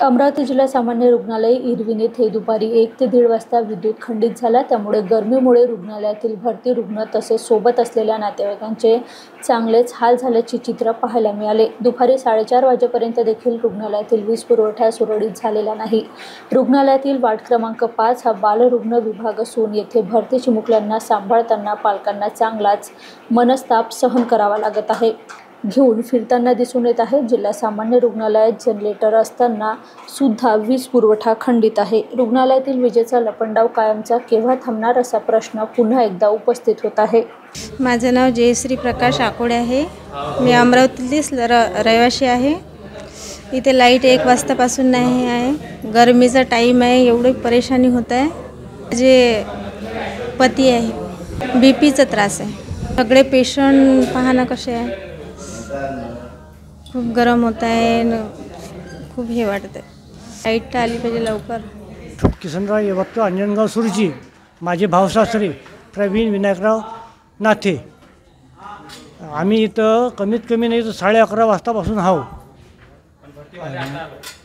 अमरावती जिल्हा सामान्य रुग्णालय इरविन येथे दुपारी 1 ते 1:30 वाजता विद्युत खंडित झाला। त्यामुळे गरमीमुळे रुग्णालयातील भरती रुग्ण तसेच सोबत असलेल्या नातेवाईकांचे चांगलेच हाल झाल्याचे चित्र पाहायला मिळाले। दुपारी 4:30 वाजेपर्यंत देखील रुग्णालयातील वीज पुरवठा सुरळीत झालेला नाही। रुग्णालयातील वार्ड क्रमांक 5 हा बालरुग्ण विभाग असून येथे भरती चिमुकल्यांना सांभाळताना पालकांना चांगलाच मनस्ताप सहन करावा लागत आहे। घेऊन फिरताना दिसून येत आहे। जिल्हा सामान्य रुग्णालयात जनरेटर असताना सुद्धा वीज पुरवठा खंडित आहे। रुग्णालयातील विजेचा लपंडाव कायमचा केव्हा थांबणार असा प्रश्न पुन्हा एकदा उपस्थित होत आहे। माझे नाव जयश्री प्रकाश आकोडे आहे। मी अमरावतीतलीच रहिवासी आहे। इथे लाईट 1 वाजतापासून नाही आहे। गरमीचा टाइम आहे, एवढी परेशानी होत आहे। जे पती आहे, बीपीचा त्रास आहे। सगळे पेशंट पाहणं कसे आहे, खूप गरम होत आहे, खूप हे वाटत आहे। लाईट आली पाहिजे लवकर। किसनराव येवत्तो अंजनगाव सुरजी, माझे भावसासरे प्रवीण विनायकराव नाथे। आम्ही इथं कमीत कमी नाही तर 11:30 वाजतापासून आहो।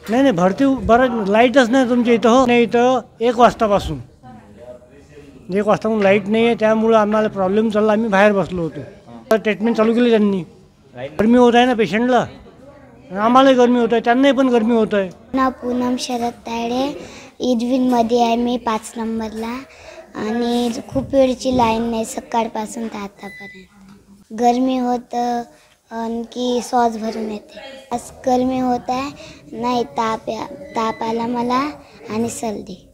नाही भरती बरं लाईटच नाही तुमच्या इथं। हो नाही, इथं 1 वाजतापासून 1 वाजतापासून लाईट नाही आहे, त्यामुळं आम्हाला प्रॉब्लेम चालला। आम्ही बाहेर बसलो होतो। ट्रीटमेंट चालू केली त्यांनी। गरमी होत आहे ना पेशंटला, आम्हाला गरमी होत आहे, त्यांनाही पण गरमी होत आहे। नाव पूनम शरद तायडे, इरविनमध्ये आहे मी 5 नंबरला। आणि खूप वेळची लाईन नाही सकाळपासून तर आतापर्यंत। गरमी होतं आणखी श्वास भरून येते। आज गरमी होत आहे, नाही ताप आला मला आणि सर्दी।